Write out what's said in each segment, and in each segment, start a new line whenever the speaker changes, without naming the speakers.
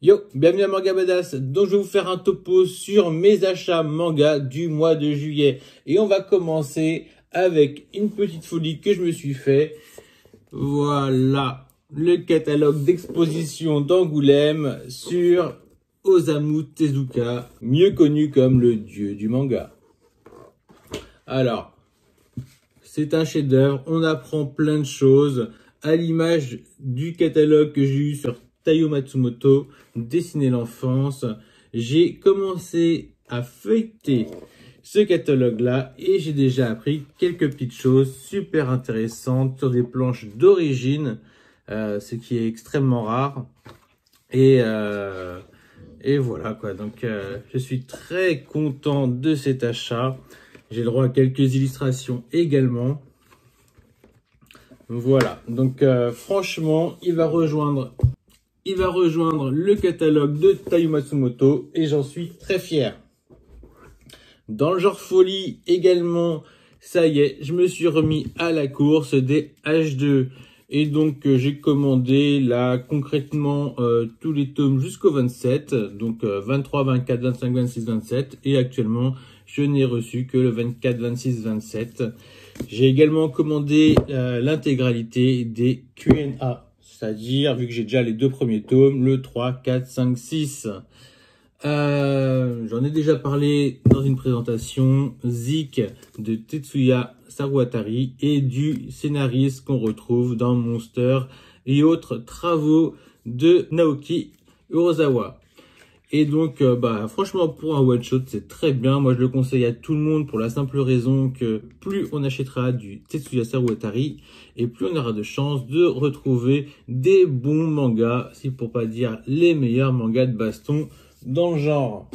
Yo, bienvenue à Manga Badass. Donc je vais vous faire un topo sur mes achats manga du mois de juillet. Et on va commencer avec une petite folie que je me suis fait. Voilà, le catalogue d'exposition d'Angoulême sur Osamu Tezuka, mieux connu comme le dieu du manga. Alors, c'est un chef-d'œuvre, on apprend plein de choses à l'image du catalogue que j'ai eu sur Taiyo Matsumoto, Dessiner l'enfance. J'ai commencé à feuilleter ce catalogue-là et j'ai déjà appris quelques petites choses super intéressantes sur des planches d'origine, ce qui est extrêmement rare. Et voilà quoi, donc je suis très content de cet achat. J'ai le droit à quelques illustrations également. Voilà, donc franchement, il va rejoindre le catalogue de Taiyo Matsumoto et j'en suis très fier. Dans le genre folie également, ça y est, je me suis remis à la course des H2. Et donc j'ai commandé là concrètement tous les tomes jusqu'au 27, donc 23, 24, 25, 26, 27. Et actuellement, je n'ai reçu que le 24, 26, 27. J'ai également commandé l'intégralité des Q&A. C'est-à-dire, vu que j'ai déjà les deux premiers tomes, le 3, 4, 5, 6. J'en ai déjà parlé dans une présentation, Zik de Tetsuya Saruhatari et du scénariste qu'on retrouve dans Monster et autres travaux de Naoki Urasawa. Et donc, franchement, pour un one-shot, c'est très bien. Moi, je le conseille à tout le monde pour la simple raison que plus on achètera du Tetsuya Saruhatari et plus on aura de chances de retrouver des bons mangas, si pour pas dire les meilleurs mangas de baston dans le genre.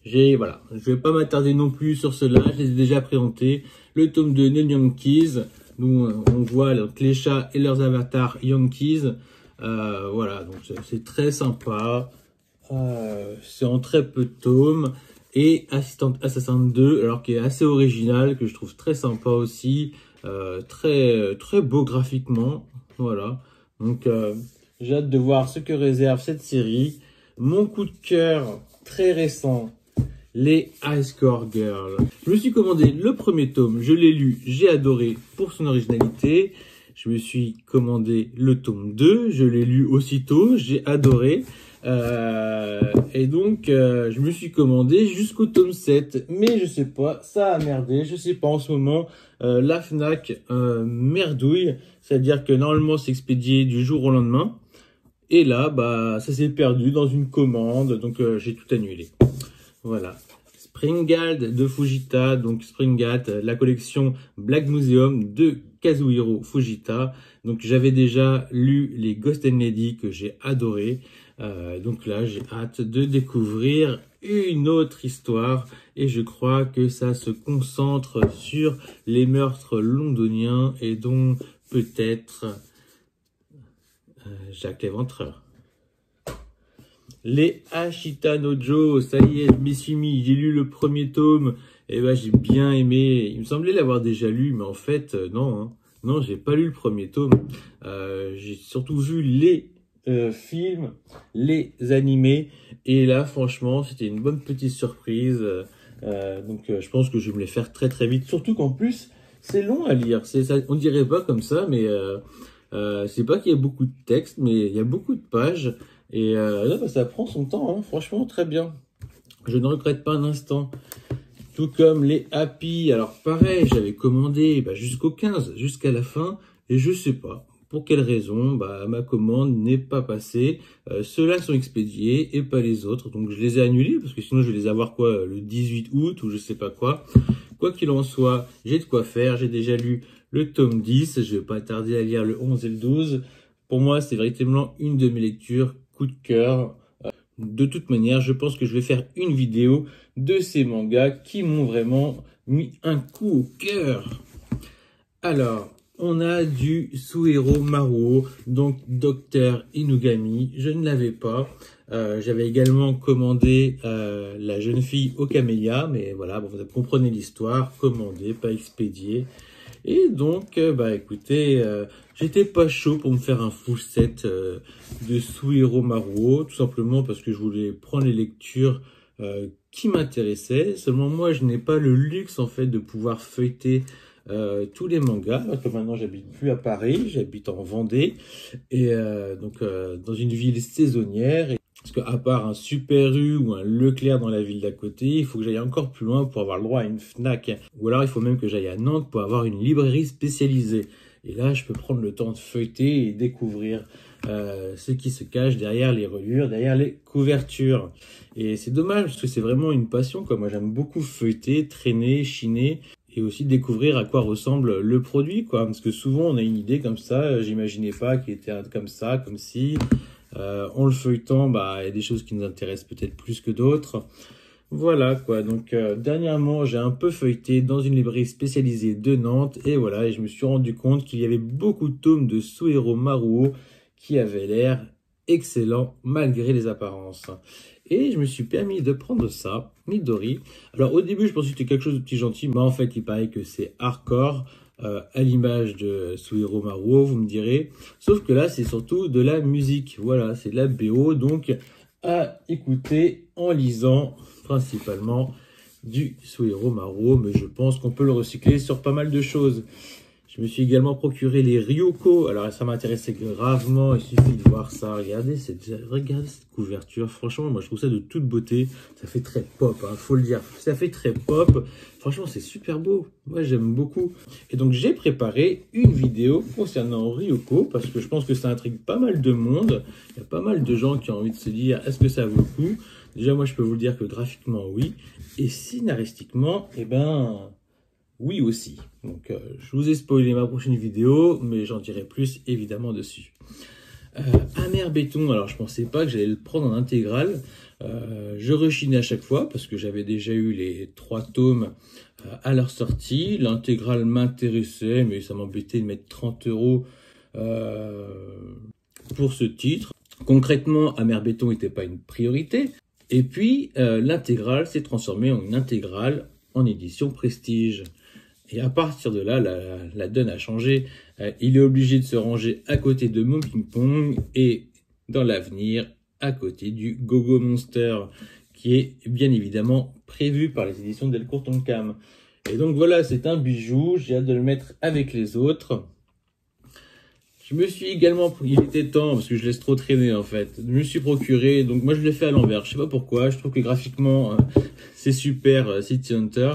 Voilà, je vais pas m'attarder non plus sur cela, je les ai déjà présentés. Le tome de Neon Yankees, où on voit les chats et leurs avatars Yankees. Voilà, donc c'est très sympa. C'est en très peu de tomes. Et Assistant Assassin 2, alors qui est assez original, que je trouve très sympa aussi. Très beau graphiquement. Voilà, donc j'ai hâte de voir ce que réserve cette série. Mon coup de cœur très récent, les High Score Girls. Je me suis commandé le premier tome, je l'ai lu, j'ai adoré pour son originalité. Je me suis commandé le tome 2, je l'ai lu aussitôt, j'ai adoré. Et donc, je me suis commandé jusqu'au tome 7. Mais je sais pas, ça a merdé, je sais pas en ce moment. La Fnac merdouille, c'est-à-dire que normalement c'est expédié du jour au lendemain. Et là, ça s'est perdu dans une commande, donc j'ai tout annulé. Voilà. Springald de Fujita, donc Springald, la collection Black Museum de Kazuhiro Fujita. Donc j'avais déjà lu les Ghost and Lady que j'ai adoré. Donc là, j'ai hâte de découvrir une autre histoire. Et je crois que ça se concentre sur les meurtres londoniens et dont peut-être Jack l'Éventreur. Les Ashita no Joe, ça y est, je m'y suis mis, j'ai lu le premier tome, et j'ai bien aimé. Il me semblait l'avoir déjà lu, mais en fait, non, hein. Non, j'ai pas lu le premier tome. J'ai surtout vu les films, les animés, et là, franchement, c'était une bonne petite surprise. Donc, je pense que je vais me les faire très très vite. Surtout qu'en plus, c'est long à lire. On dirait pas comme ça, mais c'est pas qu'il y a beaucoup de texte, mais il y a beaucoup de pages. Et là, ça prend son temps, hein. Franchement, très bien. Je ne regrette pas un instant. Tout comme les Happy. Alors pareil, j'avais commandé jusqu'au 15, jusqu'à la fin. Et je sais pas pour quelle raison ma commande n'est pas passée. Ceux-là sont expédiés et pas les autres. Donc je les ai annulés parce que sinon je vais les avoir le 18 août ou je sais pas quoi. Quoi qu'il en soit, j'ai de quoi faire. J'ai déjà lu le tome 10. Je vais pas tarder à lire le 11 et le 12. Pour moi, c'est véritablement une de mes lectures coup de cœur. De toute manière, je pense que je vais faire une vidéo de ces mangas qui m'ont vraiment mis un coup au cœur. Alors, on a du Suehiro Maruo, donc Docteur Inugami. Je ne l'avais pas. J'avais également commandé La jeune fille au camélia, mais voilà, vous comprenez l'histoire. Commandé, pas expédié. Et donc, bah écoutez, j'étais pas chaud pour me faire un full set de Suihiro Maruo, tout simplement parce que je voulais prendre les lectures qui m'intéressaient. Seulement moi, je n'ai pas le luxe en fait de pouvoir feuilleter tous les mangas. Parce que maintenant, j'habite plus à Paris, j'habite en Vendée, et dans une ville saisonnière. Parce qu'à part un Super U ou un Leclerc dans la ville d'à côté, il faut que j'aille encore plus loin pour avoir le droit à une Fnac. Ou alors il faut même que j'aille à Nantes pour avoir une librairie spécialisée. Et là, je peux prendre le temps de feuilleter et découvrir ce qui se cache derrière les reliures, derrière les couvertures. Et c'est dommage parce que c'est vraiment une passion, quoi. Moi, j'aime beaucoup feuilleter, traîner, chiner et aussi découvrir à quoi ressemble le produit, quoi. Parce que souvent, on a une idée comme ça, j'imaginais pas qu'il était comme ça, comme si... en le feuilletant, bah, il y a des choses qui nous intéressent peut-être plus que d'autres. Voilà quoi, donc dernièrement j'ai un peu feuilleté dans une librairie spécialisée de Nantes et voilà, et je me suis rendu compte qu'il y avait beaucoup de tomes de Suihiro Maruo qui avaient l'air excellents malgré les apparences. Et je me suis permis de prendre ça, Midori. Alors au début je pensais que c'était quelque chose de petit gentil, mais en fait il paraît que c'est hardcore. À l'image de Suihiro Maruo, vous me direz. Sauf que là, c'est surtout de la musique. Voilà, c'est de la BO, donc à écouter en lisant principalement du Suihiro Maruo, mais je pense qu'on peut le recycler sur pas mal de choses. Je me suis également procuré les Ryoko. Alors ça m'intéressait gravement, il suffit de voir ça. Regardez cette couverture, franchement moi je trouve ça de toute beauté. Ça fait très pop, hein, faut le dire, ça fait très pop. Franchement c'est super beau, moi j'aime beaucoup. Et donc j'ai préparé une vidéo concernant Ryoko, parce que je pense que ça intrigue pas mal de monde. Il y a pas mal de gens qui ont envie de se dire est-ce que ça vaut le coup. Déjà moi je peux vous le dire que graphiquement oui, et scénaristiquement, eh ben... oui aussi. Donc je vous ai spoilé ma prochaine vidéo, mais j'en dirai plus évidemment dessus. Amer Béton, alors je pensais pas que j'allais le prendre en intégrale. Je rechinais à chaque fois parce que j'avais déjà eu les 3 tomes à leur sortie. L'intégrale m'intéressait, mais ça m'embêtait de mettre 30 € pour ce titre. Concrètement, Amer Béton n'était pas une priorité. Et puis l'intégrale s'est transformée en une intégrale en édition Prestige. Et à partir de là, la donne a changé. Il est obligé de se ranger à côté de mon ping-pong et dans l'avenir à côté du Go-Go Monster, qui est bien évidemment prévu par les éditions Delcourt Tonkam. Et donc voilà, c'est un bijou, j'ai hâte de le mettre avec les autres. Je me suis également, il était temps, parce que je laisse trop traîner en fait, je me suis procuré, donc moi je l'ai fait à l'envers, je sais pas pourquoi, je trouve que graphiquement c'est super City Hunter,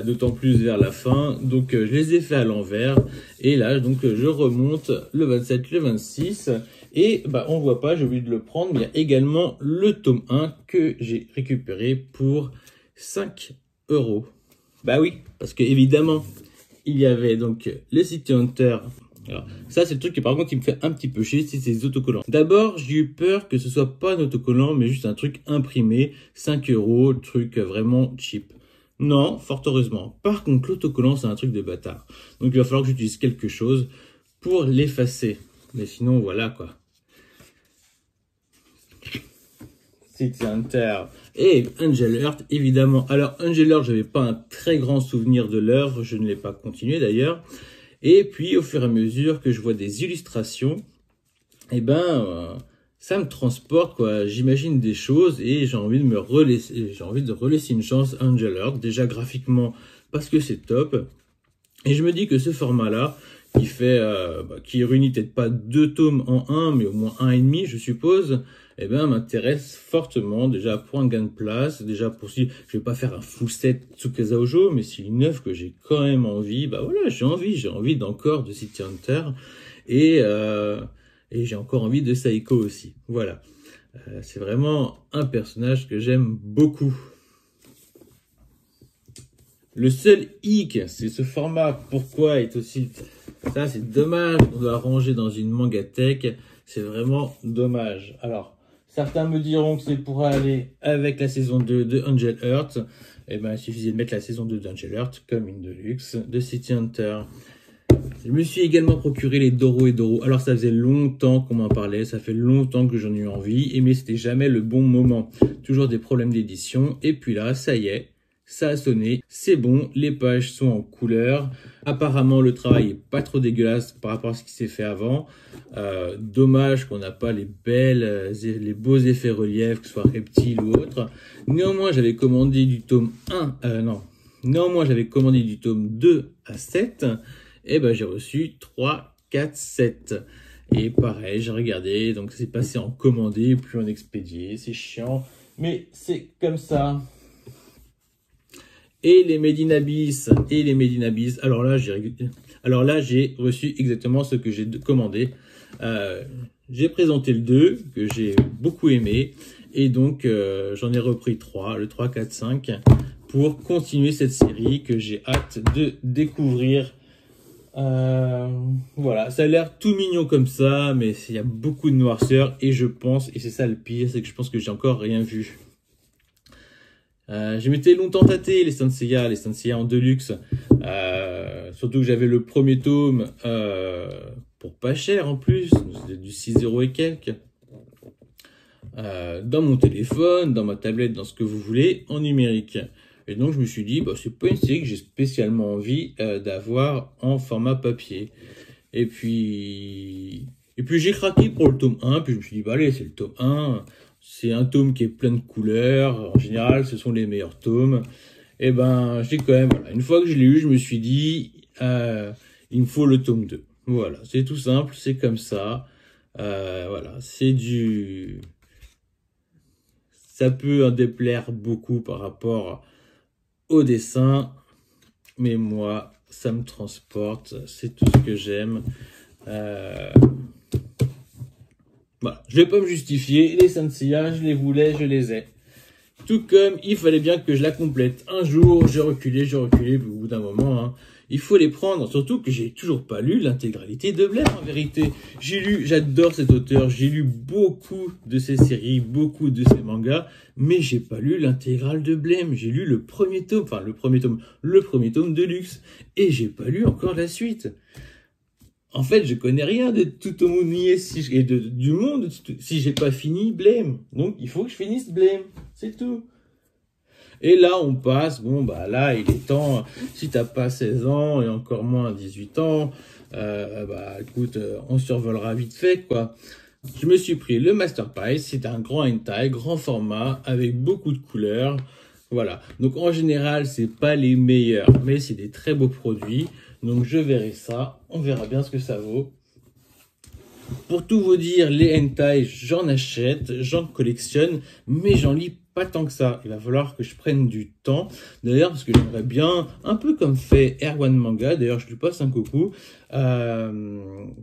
d'autant plus vers la fin, donc je les ai fait à l'envers, et là donc je remonte le 27, le 26, et bah on voit pas, j'ai oublié de le prendre, mais il y a également le tome 1 que j'ai récupéré pour 5 €. Bah oui, parce que évidemment, il y avait donc le City Hunter. Alors, ça, c'est le truc qui, par contre, qui me fait un petit peu chier, c'est ces autocollants. D'abord, j'ai eu peur que ce soit pas un autocollant, mais juste un truc imprimé, 5 €, truc vraiment cheap. Non, fort heureusement. Par contre, l'autocollant, c'est un truc de bâtard. Donc, il va falloir que j'utilise quelque chose pour l'effacer. Mais sinon, voilà, quoi. City Hunter et Angel Heart, évidemment. Alors, Angel Heart, j'avais pas un très grand souvenir de l'œuvre, je ne l'ai pas continué d'ailleurs. Et puis, au fur et à mesure que je vois des illustrations, eh ben, ça me transporte, quoi. J'imagine des choses et j'ai envie de me relaisser, j'ai envie de relaisser une chance à Angel Heart, déjà graphiquement, parce que c'est top. Et je me dis que ce format-là, qui fait, qui réunit peut-être pas 2 tomes en un, mais au moins 1,5, je suppose, eh ben, m'intéresse fortement, déjà pour un gain de place, déjà pour si je vais pas faire un full set Tsukasa Ojo, mais c'est une œuvre que j'ai quand même envie, bah voilà, j'ai envie d'encore de City Hunter, et j'ai encore envie de Saiko aussi, voilà. C'est vraiment un personnage que j'aime beaucoup. Le seul hic, c'est ce format, pourquoi est aussi... Ça, c'est dommage, on doit ranger dans une mangatech, c'est vraiment dommage. Alors, certains me diront que c'est pour aller avec la saison 2 de Angel Heart. Eh ben, il suffisait de mettre la saison 2 d'Angel Heart comme une deluxe de City Hunter. Je me suis également procuré les Doro et Doro. Alors, ça faisait longtemps qu'on m'en parlait, ça fait longtemps que j'en ai eu envie, mais c'était jamais le bon moment. Toujours des problèmes d'édition, et puis là, ça y est, ça a sonné, c'est bon, les pages sont en couleur. Apparemment, le travail est pas trop dégueulasse par rapport à ce qui s'est fait avant. Dommage qu'on n'a pas les beaux effets reliefs, que ce soit Reptile ou autre. Néanmoins, j'avais commandé du tome 1, Néanmoins, j'avais commandé du tome 2 à 7. Et ben, j'ai reçu 3, 4, 7. Et pareil, j'ai regardé, donc c'est passé en commandé, puis en expédié. C'est chiant, mais c'est comme ça. Et les Made in Abyss, alors là, j'ai reçu exactement ce que j'ai commandé. J'ai présenté le 2, que j'ai beaucoup aimé. Et donc, j'en ai repris 3, le 3, 4, 5, pour continuer cette série que j'ai hâte de découvrir. Voilà, ça a l'air tout mignon comme ça, mais il y a beaucoup de noirceur. Et je pense, et c'est ça le pire, c'est que je pense que j'ai encore rien vu. Je m'étais longtemps tâté les Saint Seiya en deluxe, surtout que j'avais le premier tome pour pas cher en plus, c'était du 6 € et quelques, dans mon téléphone, dans ma tablette, dans ce que vous voulez, en numérique. Et donc je me suis dit, bah, c'est pas une série que j'ai spécialement envie d'avoir en format papier. Et puis j'ai craqué pour le tome 1, puis je me suis dit, bah allez, c'est le tome 1. C'est un tome qui est plein de couleurs. En général, ce sont les meilleurs tomes. Et ben, j'ai quand même, voilà, une fois que je l'ai eu, je me suis dit, il me faut le tome 2. Voilà, c'est tout simple, c'est comme ça. Voilà, c'est du... Ça peut en déplaire beaucoup par rapport au dessin. Mais moi, ça me transporte. C'est tout ce que j'aime. Voilà, je vais pas me justifier, les Saint Seiya, je les voulais, je les ai. Tout comme il fallait bien que je la complète. Un jour, j'ai reculé, puis au bout d'un moment, il faut les prendre. Surtout que j'ai toujours pas lu l'intégralité de Blême, en vérité. J'adore cet auteur, j'ai lu beaucoup de ses séries, beaucoup de ses mangas, mais j'ai pas lu l'intégrale de Blême. J'ai lu le premier tome de luxe, et j'ai pas lu encore la suite. En fait, je connais rien de Tsutomu et du monde si j'ai pas fini Blême. Donc, il faut que je finisse Blême. C'est tout. Et là, on passe. Bon, bah là, il est temps. Si t'as pas 16 ans et encore moins 18 ans, bah écoute, on survolera vite fait, quoi. Je me suis pris le Master Piece. C'est un grand hentai, grand format, avec beaucoup de couleurs. Voilà. Donc, en général, c'est pas les meilleurs, mais c'est des très beaux produits. Donc je verrai ça, on verra bien ce que ça vaut. Pour tout vous dire, les hentai, j'en achète, j'en collectionne, mais j'en lis pas tant que ça. Il va falloir que je prenne du temps. D'ailleurs, parce que j'aimerais bien, un peu comme fait Erwan Manga, d'ailleurs je lui passe un coucou,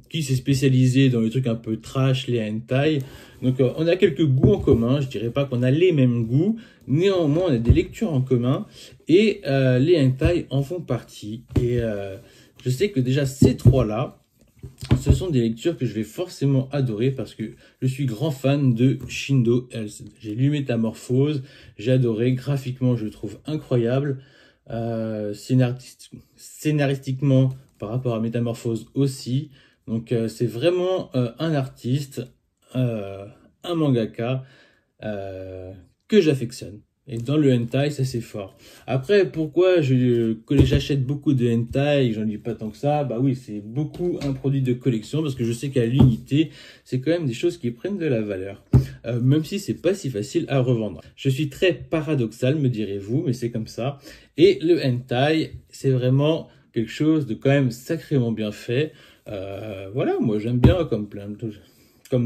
qui s'est spécialisé dans les trucs un peu trash, les hentai. Donc on a quelques goûts en commun, je dirais pas qu'on a les mêmes goûts, néanmoins on a des lectures en commun, et les hentai en font partie. Et je sais que déjà ces trois-là, ce sont des lectures que je vais forcément adorer parce que je suis grand fan de Shindo Health. J'ai lu Métamorphose, j'ai adoré, graphiquement je le trouve incroyable, scénaristiquement par rapport à Métamorphose aussi. Donc c'est vraiment un artiste, un mangaka que j'affectionne. Et dans le hentai, ça c'est fort. Après, pourquoi j'achète beaucoup de hentai, j'en lis pas tant que ça? Bah oui, c'est beaucoup un produit de collection, parce que je sais qu'à l'unité, c'est quand même des choses qui prennent de la valeur. Même si c'est pas si facile à revendre. Je suis très paradoxal, me direz-vous, mais c'est comme ça. Et le hentai, c'est vraiment quelque chose de quand même sacrément bien fait. Voilà, moi j'aime bien comme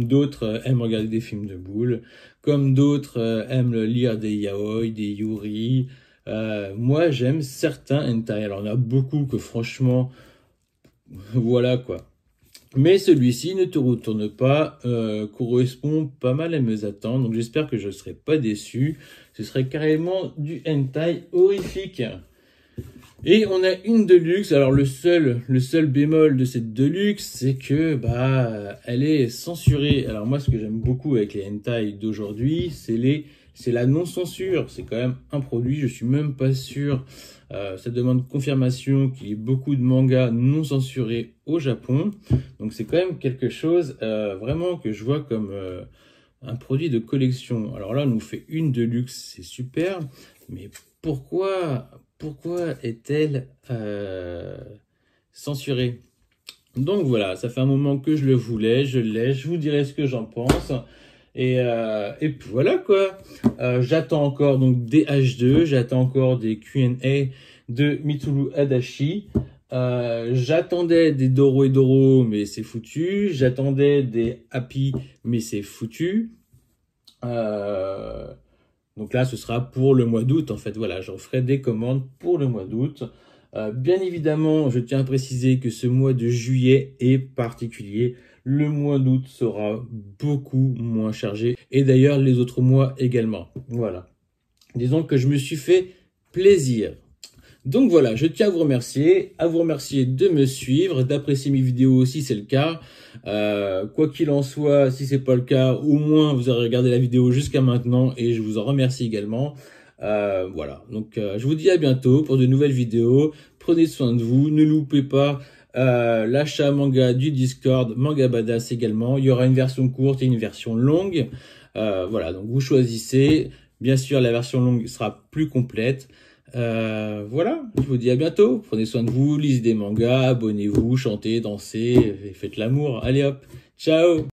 d'autres aiment regarder des films de boules, comme d'autres aiment lire des yaoi, des yuri. Moi, j'aime certains hentai. Alors, il y en a beaucoup que franchement, voilà quoi. Mais celui-ci ne te retourne pas, correspond pas mal à mes attentes. Donc, j'espère que je ne serai pas déçu. Ce serait carrément du hentai horrifique. Et on a une Deluxe. Alors le seul bémol de cette Deluxe, c'est que bah elle est censurée. Alors moi, ce que j'aime beaucoup avec les hentai d'aujourd'hui, c'est la non-censure. C'est quand même un produit, je suis même pas sûr. Ça demande confirmation qu'il y ait beaucoup de mangas non censurés au Japon. Donc c'est quand même quelque chose vraiment que je vois comme un produit de collection. Alors là, on nous fait une Deluxe, c'est super, mais pourquoi est-elle censurée? Donc voilà, ça fait un moment que je le voulais, je l'ai, je vous dirai ce que j'en pense. Et puis voilà quoi. J'attends encore donc des H2, j'attends encore des Q&A de Mitsuru Adachi. J'attendais des Doro et Doro, mais c'est foutu. J'attendais des Happy, mais c'est foutu. Donc là, ce sera pour le mois d'août. En fait, voilà, j'en ferai des commandes pour le mois d'août. Bien évidemment, je tiens à préciser que ce mois de juillet est particulier. Le mois d'août sera beaucoup moins chargé. Et d'ailleurs, les autres mois également. Voilà. Disons que je me suis fait plaisir. Donc voilà, je tiens à vous remercier de me suivre, d'apprécier mes vidéos si c'est le cas. Quoi qu'il en soit, si c'est pas le cas, au moins vous aurez regardé la vidéo jusqu'à maintenant et je vous en remercie également. Voilà, donc je vous dis à bientôt pour de nouvelles vidéos. Prenez soin de vous, ne loupez pas l'achat manga du Discord, Manga Badass également. Il y aura une version courte et une version longue. Voilà, donc vous choisissez. Bien sûr, la version longue sera plus complète. Voilà, je vous dis à bientôt. Prenez soin de vous, lisez des mangas, abonnez-vous, chantez, dansez, faites l'amour. Allez hop, ciao!